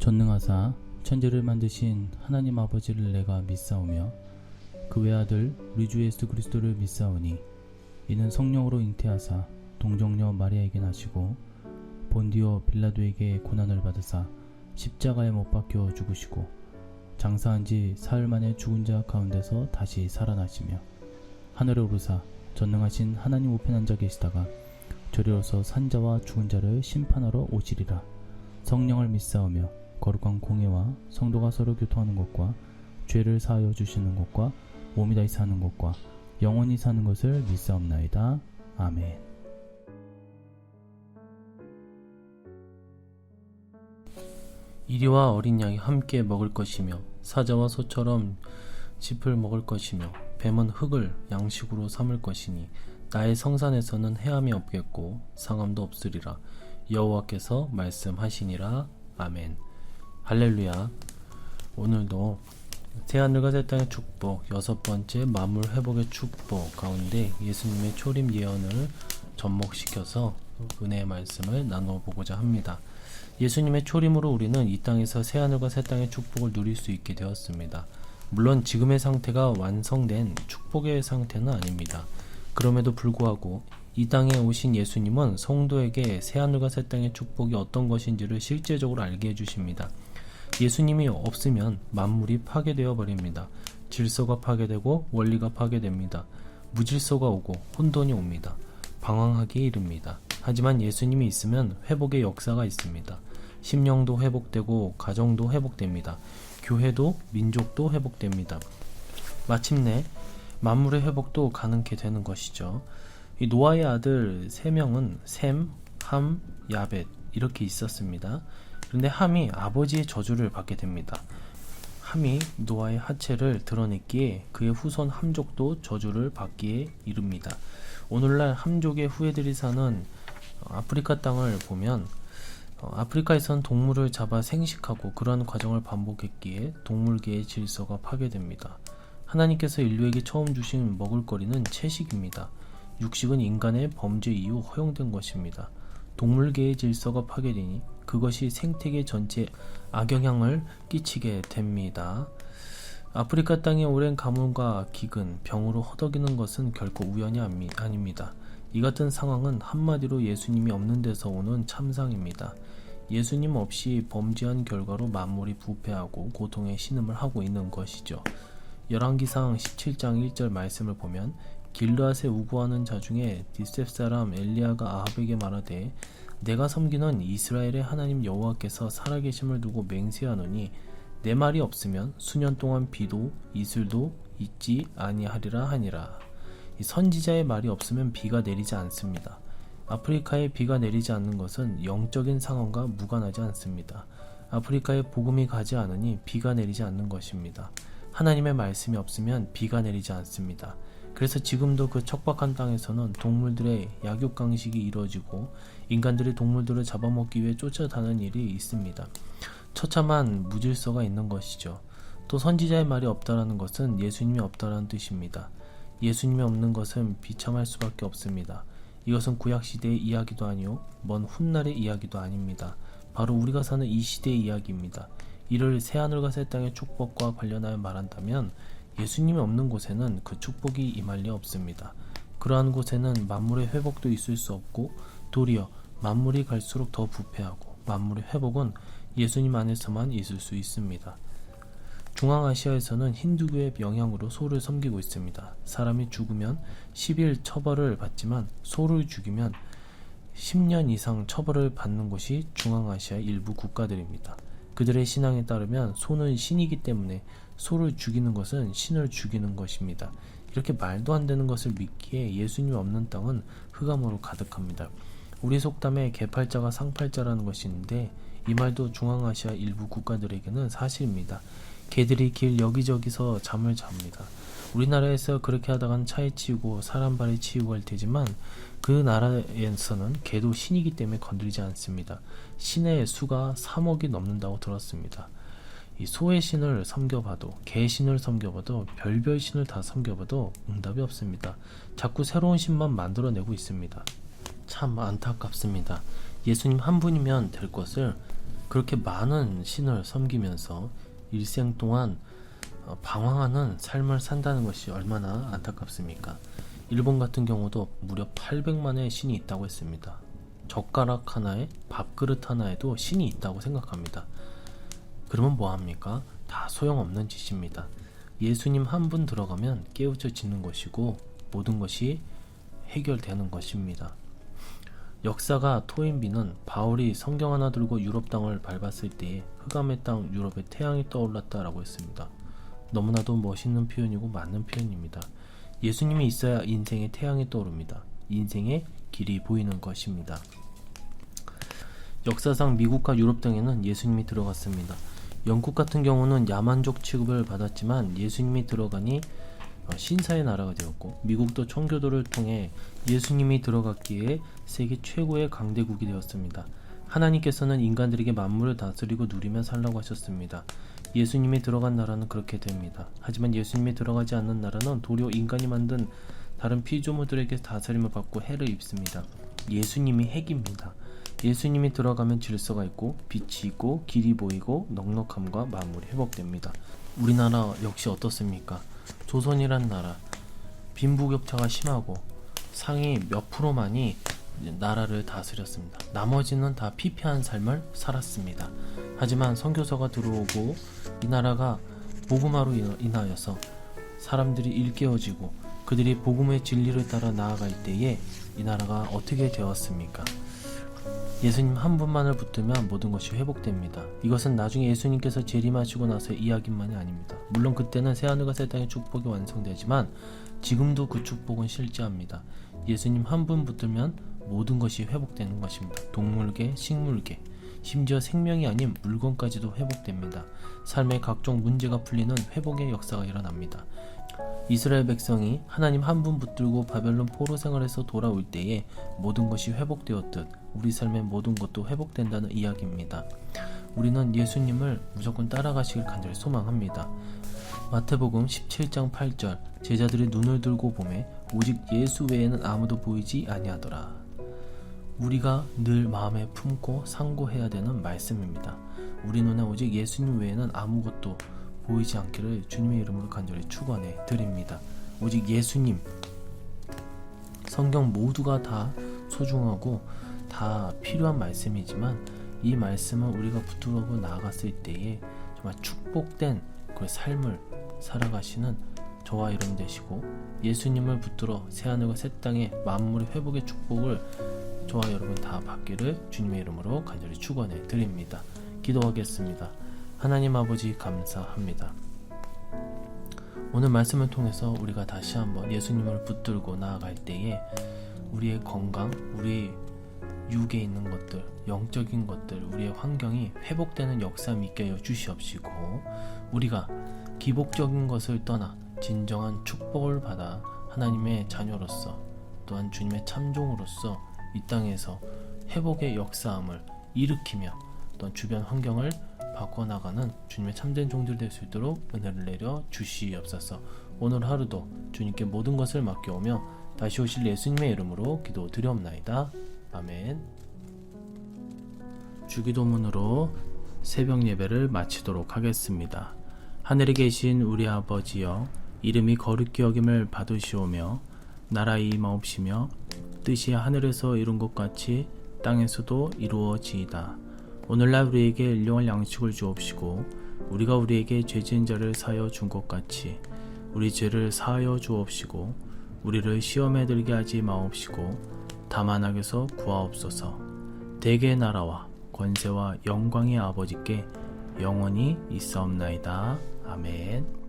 전능하사 천지를 만드신 하나님 아버지를 내가 믿사오며 그 외아들 우리 주 예수 그리스도를 믿사오니 이는 성령으로 잉태하사 동정녀 마리아에게 나시고 본디오 빌라도에게 고난을 받으사 십자가에 못 박혀 죽으시고 장사한 지 사흘 만에 죽은 자 가운데서 다시 살아나시며 하늘에 오르사 전능하신 하나님 우편에 앉아 계시다가 저리로서 산자와 죽은 자를 심판하러 오시리라. 성령을 믿사오며 거룩한 공예와 성도가 서로 교통하는 것과 죄를 사하여 주시는 것과 몸이 다시 사는 것과 영원히 사는 것을 믿사옵나이다. 아멘. 이리와 어린 양이 함께 먹을 것이며 사자와 소처럼 짚을 먹을 것이며 뱀은 흙을 양식으로 삼을 것이니 나의 성산에서는 해함이 없겠고 상함도 없으리라. 여호와께서 말씀하시니라. 아멘. 할렐루야. 오늘도 새하늘과 새 땅의 축복, 6번째 만물 회복의 축복 가운데 예수님의 초림 예언을 접목시켜서 은혜의 말씀을 나눠보고자 합니다. 예수님의 초림으로 우리는 이 땅에서 새하늘과 새 땅의 축복을 누릴 수 있게 되었습니다. 물론 지금의 상태가 완성된 축복의 상태는 아닙니다. 그럼에도 불구하고 이 땅에 오신 예수님은 성도에게 새하늘과 새 땅의 축복이 어떤 것인지를 실제적으로 알게 해주십니다. 예수님이 없으면 만물이 파괴되어 버립니다. 질서가 파괴되고 원리가 파괴됩니다. 무질서가 오고 혼돈이 옵니다. 방황하기에 이릅니다. 하지만 예수님이 있으면 회복의 역사가 있습니다. 심령도 회복되고 가정도 회복됩니다. 교회도 민족도 회복됩니다. 마침내 만물의 회복도 가능케 되는 것이죠. 이 노아의 아들 3명은 셈, 함, 야벳 이렇게 있었습니다. 그런데 함이 아버지의 저주를 받게 됩니다. 함이 노아의 하체를 드러냈기에 그의 후손 함족도 저주를 받기에 이릅니다. 오늘날 함족의 후예들이 사는 아프리카 땅을 보면 아프리카에선 동물을 잡아 생식하고 그러한 과정을 반복했기에 동물계의 질서가 파괴됩니다. 하나님께서 인류에게 처음 주신 먹을거리는 채식입니다. 육식은 인간의 범죄 이후 허용된 것입니다. 동물계의 질서가 파괴되니 그것이 생태계 전체에 악영향을 끼치게 됩니다. 아프리카 땅의 오랜 가뭄과 기근, 병으로 허덕이는 것은 결코 우연이 아닙니다. 이 같은 상황은 한마디로 예수님이 없는 데서 오는 참상입니다. 예수님 없이 범죄한 결과로 만물이 부패하고 고통의 신음을 하고 있는 것이죠. 열왕기상 17장 1절 말씀을 보면 길르앗에 우고하는 자 중에 디셉 사람 엘리야가 아합에게 말하되 내가 섬기는 이스라엘의 하나님 여호와께서 살아계심을 두고 맹세하노니 내 말이 없으면 수년 동안 비도 이슬도 있지 아니하리라 하니라. 이 선지자의 말이 없으면 비가 내리지 않습니다. 아프리카에 비가 내리지 않는 것은 영적인 상황과 무관하지 않습니다. 아프리카에 복음이 가지 않으니 비가 내리지 않는 것입니다. 하나님의 말씀이 없으면 비가 내리지 않습니다. 그래서 지금도 그 척박한 땅에서는 동물들의 약육강식이 이루어지고 인간들이 동물들을 잡아먹기 위해 쫓아다니는 일이 있습니다. 처참한 무질서가 있는 것이죠. 또 선지자의 말이 없다라는 것은 예수님이 없다라는 뜻입니다. 예수님이 없는 것은 비참할 수밖에 없습니다. 이것은 구약시대의 이야기도 아니요 먼 훗날의 이야기도 아닙니다. 바로 우리가 사는 이 시대의 이야기입니다. 이를 새하늘과 새 땅의 축복과 관련하여 말한다면 예수님이 없는 곳에는 그 축복이 임할 리 없습니다. 그러한 곳에는 만물의 회복도 있을 수 없고 도리어 만물이 갈수록 더 부패하고 만물의 회복은 예수님 안에서만 있을 수 있습니다. 중앙아시아에서는 힌두교의 영향으로 소를 섬기고 있습니다. 사람이 죽으면 10일 처벌을 받지만 소를 죽이면 10년 이상 처벌을 받는 곳이 중앙아시아 일부 국가들입니다. 그들의 신앙에 따르면 소는 신이기 때문에 소를 죽이는 것은 신을 죽이는 것입니다. 이렇게 말도 안 되는 것을 믿기에 예수님이 없는 땅은 흑암으로 가득합니다. 우리 속담에 개팔자가 상팔자라는 것이 있는데 이 말도 중앙아시아 일부 국가들에게는 사실입니다. 개들이 길 여기저기서 잠을 잡니다. 우리나라에서 그렇게 하다간 차에 치이고 사람 발에 치이고 할 테지만 그 나라에서는 개도 신이기 때문에 건드리지 않습니다. 신의 수가 3억이 넘는다고 들었습니다. 이 소의 신을 섬겨봐도 개 신을 섬겨봐도 별별 신을 다 섬겨봐도 응답이 없습니다. 자꾸 새로운 신만 만들어내고 있습니다. 참 안타깝습니다. 예수님 한 분이면 될 것을 그렇게 많은 신을 섬기면서 일생 동안 방황하는 삶을 산다는 것이 얼마나 안타깝습니까? 일본 같은 경우도 무려 800만의 신이 있다고 했습니다. 젓가락 하나에 밥그릇 하나에도 신이 있다고 생각합니다. 그러면 뭐합니까? 다 소용없는 짓입니다. 예수님 한 분 들어가면 깨우쳐지는 것이고 모든 것이 해결되는 것입니다. 역사가 토인비는 바울이 성경 하나 들고 유럽 땅을 밟았을 때에 흑암의 땅 유럽의 태양이 떠올랐다라고 했습니다. 너무나도 멋있는 표현이고 맞는 표현입니다. 예수님이 있어야 인생의 태양이 떠오릅니다. 인생의 길이 보이는 것입니다. 역사상 미국과 유럽 등에는 예수님이 들어갔습니다. 영국 같은 경우는 야만족 취급을 받았지만 예수님이 들어가니 신사의 나라가 되었고, 미국도 청교도를 통해 예수님이 들어갔기에 세계 최고의 강대국이 되었습니다. 하나님께서는 인간들에게 만물을 다스리고 누리며 살라고 하셨습니다. 예수님이 들어간 나라는 그렇게 됩니다. 하지만 예수님이 들어가지 않는 나라는 도리어 인간이 만든 다른 피조물들에게 다스림을 받고 해를 입습니다. 예수님이 핵입니다. 예수님이 들어가면 질서가 있고 빛이 있고 길이 보이고 넉넉함과 만물이 회복됩니다. 우리나라 역시 어떻습니까? 조선이란 나라, 빈부격차가 심하고 상위 몇 프로만이 나라를 다스렸습니다. 나머지는 다 피폐한 삶을 살았습니다. 하지만 선교사가 들어오고 이 나라가 복음화로 인하여서 사람들이 일깨워지고 그들이 복음의 진리를 따라 나아갈 때에 이 나라가 어떻게 되었습니까? 예수님 한 분만을 붙들면 모든 것이 회복됩니다. 이것은 나중에 예수님께서 재림하시고 나서의 이야기만이 아닙니다. 물론 그때는 새하늘과 새 땅의 축복이 완성되지만 지금도 그 축복은 실제합니다. 예수님 한 분 붙들면 모든 것이 회복되는 것입니다. 동물계, 식물계, 심지어 생명이 아닌 물건까지도 회복됩니다. 삶의 각종 문제가 풀리는 회복의 역사가 일어납니다. 이스라엘 백성이 하나님 한 분 붙들고 바벨론 포로 생활에서 돌아올 때에 모든 것이 회복되었듯 우리 삶의 모든 것도 회복된다는 이야기입니다. 우리는 예수님을 무조건 따라가시길 간절히 소망합니다. 마태복음 17장 8절, 제자들이 눈을 들고 보매 오직 예수 외에는 아무도 보이지 아니하더라. 우리가 늘 마음에 품고 상고해야 되는 말씀입니다. 우리 눈에 오직 예수님 외에는 아무것도 보이지 않기를 주님의 이름으로 간절히 축원해 드립니다. 오직 예수님, 성경 모두가 다 소중하고 다 필요한 말씀이지만 이 말씀은 우리가 붙들고 나아갔을 때에 정말 축복된 그 삶을 살아가시는 저와 여러분 되시고, 예수님을 붙들어 새하늘과 새 땅의 만물의 회복의 축복을 저와 여러분 다 받기를 주님의 이름으로 간절히 축원해 드립니다. 기도하겠습니다. 하나님 아버지 감사합니다. 오늘 말씀을 통해서 우리가 다시 한번 예수님을 붙들고 나아갈 때에 우리의 건강, 우리의 육에 있는 것들, 영적인 것들, 우리의 환경이 회복되는 역사 믿게 하여 주시옵시고, 우리가 기복적인 것을 떠나 진정한 축복을 받아 하나님의 자녀로서 또한 주님의 참종으로서 이 땅에서 회복의 역사함을 일으키며 또한 주변 환경을 바꿔나가는 주님의 참된 종들 될 수 있도록 은혜를 내려 주시옵소서. 오늘 하루도 주님께 모든 것을 맡겨오며 다시 오실 예수님의 이름으로 기도드리옵나이다. 아멘. 주기도문으로 새벽 예배를 마치도록 하겠습니다. 하늘에 계신 우리 아버지여, 이름이 거룩히 여김을 받으시오며 나라의 임하옵시며 뜻이 하늘에서 이룬 것 같이 땅에서도 이루어지이다. 오늘날 우리에게 일용할 양식을 주옵시고 우리가 우리에게 죄 지은 자를 사하여 준 것 같이 우리 죄를 사하여 주옵시고 우리를 시험에 들게 하지 마옵시고 다만 악에서 구하옵소서. 대개의 나라와 권세와 영광의 아버지께 영원히 있사옵나이다. 아멘.